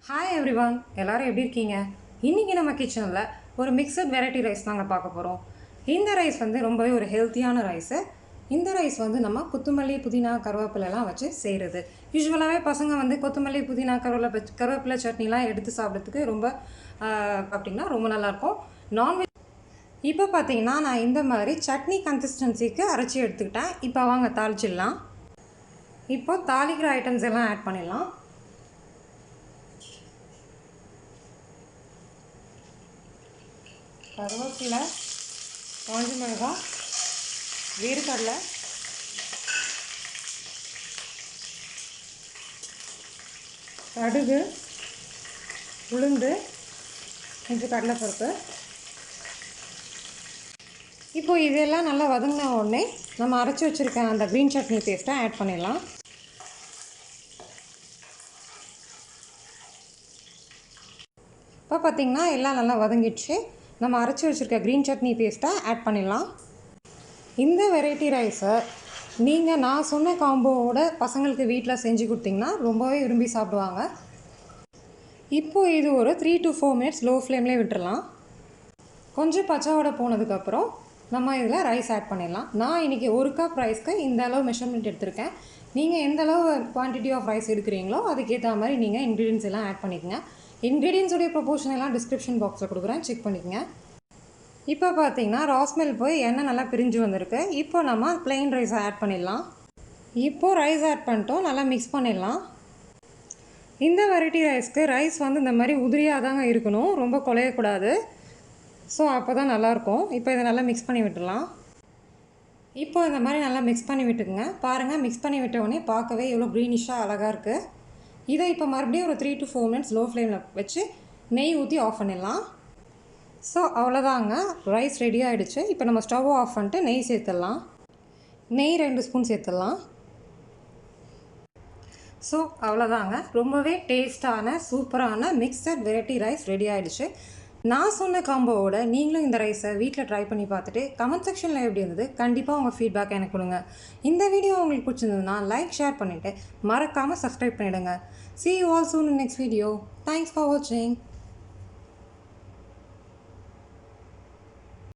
Hi everyone, எல்லோரும் எப்படி இருக்கீங்க? இன்றைக்கி நம்ம கிச்சனில் ஒரு மிக்சட் வெரைட்டி ரைஸ் தாங்க பார்க்க போகிறோம். இந்த ரைஸ் ரொம்பவே ஒரு ஹெல்த்தியான ரைஸு. இந்த ரைஸ் நம்ம கொத்தமல்லி புதினா கருவேப்பிலெலாம் வச்சு செய்கிறது. யூஸ்வலாகவே பசங்க கொத்தமல்லி புதினா கருவேப்பிலை சட்னிலாம் எடுத்து சாப்பிட்றதுக்கு ரொம்ப அப்படின்னா ரொம்ப நல்லாயிருக்கும். நான்வெஜ் இப்போ பார்த்தீங்கன்னா நான் இந்த மாதிரி சட்னி கன்சிஸ்டன்சிக்கு அரைச்சி எடுத்துக்கிட்டேன். இப்போ வாங்க தாளிச்சிடலாம். இப்போ தாளிக்கிற ஐட்டம்ஸ் எல்லாம் ஆட் பண்ணிடலாம். கருவேப்பிலை, காஞ்ச மிளகாய், வேர்க்கடலை, கடுகு, உளுந்து, கொஞ்சம் கடலைப்பருப்பு. இப்போ இதெல்லாம் நல்லா வதங்கின உடனே நம்ம அரைச்சி வச்சுருக்க அந்த க்ரீன் சட்னி பேஸ்ட்டை ஆட் பண்ணிடலாம். இப்போ பார்த்திங்கன்னா எல்லாம் நல்லா வதங்கிடுச்சு. நம்ம அரைச்சி வச்சுருக்க க்ரீன் சட்னி பேஸ்ட்டை ஆட் பண்ணிடலாம். இந்த வெரைட்டி ரைஸை நீங்கள் நான் சொன்ன காம்போவோட பசங்களுக்கு வீட்டில் செஞ்சு கொடுத்திங்கன்னா ரொம்பவே விரும்பி சாப்பிடுவாங்க. இப்போது இது ஒரு 3 to 4 minutes லோ ஃப்ளேம்லேயே விட்டுடலாம். கொஞ்சம் பச்சையோட போனதுக்கப்புறம் நம்ம இதில் ரைஸ் ஆட் பண்ணிடலாம். நான் இன்றைக்கி 1 கப் ரைஸ்க்கு இந்த அளவு மெஷர்மெண்ட் எடுத்திருக்கேன். நீங்கள் எந்த அளவு குவான்டிட்டி ஆஃப் ரைஸ் எடுக்கிறீங்களோ அதுக்கேற்ற மாதிரி நீங்கள் இன்க்ரீடியன்ஸ் எல்லாம் ஆட் பண்ணிக்கங்க. இன்க்ரீடியன்ஸுடைய ப்ரொபோர்ஷன் எல்லாம் டிஸ்கிரிப்ஷன் பாக்ஸில் கொடுக்குறேன், செக் பண்ணிக்கங்க. இப்போ பார்த்தீங்கன்னா ராஸ்மெல் போய் எண்ணெய் நல்லா பிரிஞ்சு வந்திருக்கு. இப்போ நம்ம ப்ளெயின் ரைஸை ஆட் பண்ணிடலாம். இப்போது ரைஸ் ஆட் பண்ணிட்டோம், நல்லா மிக்ஸ் பண்ணிடலாம். இந்த வெரைட்டி ரைஸ்க்கு ரைஸ் இந்த மாதிரி உதிரியாக தாங்க இருக்கணும், ரொம்ப குலையக்கூடாது. ஸோ அப்போ தான் நல்லாயிருக்கும். இப்போ இதை நல்லா மிக்ஸ் பண்ணி விட்டுடலாம். இப்போ இந்த மாதிரி நல்லா மிக்ஸ் பண்ணி விட்டுக்குங்க. பாருங்கள், மிக்ஸ் பண்ணி விட்டவுடனே பார்க்கவே எவ்வளோ க்ரீனிஷாக அழகாக இருக்குது. இதை இப்போ மறுபடியும் ஒரு 3 to 4 minutes லோ ஃப்ளேமில் வச்சு நெய் ஊற்றி ஆஃப் பண்ணிடலாம். ஸோ அவ்வளோதாங்க, ரைஸ் ரெடி ஆகிடுச்சு. இப்போ நம்ம ஸ்டவ் ஆஃப் பண்ணிட்டு நெய் சேர்த்துடலாம். நெய் 2 ஸ்பூன் சேர்த்துடலாம். ஸோ அவ்வளோதாங்க, ரொம்பவே டேஸ்டான சூப்பரான மிக்சட் வெரைட்டி ரைஸ் ரெடி ஆகிடுச்சு. நான் சொன்ன காம்போவோட நீங்களும் இந்த ரைஸை வீட்டில் ட்ரை பண்ணி பார்த்துட்டு கமெண்ட் செக்ஷனில் எப்படி இருந்தது கண்டிப்பாக உங்கள் ஃபீட்பேக் எனக்கு கொடுங்க. இந்த வீடியோ உங்களுக்கு பிடிச்சிருந்ததுன்னா லைக், ஷேர் பண்ணிவிட்டு மறக்காமல் சப்ஸ்கிரைப் பண்ணிவிடுங்க. See you all soon in next video. Thanks for watching.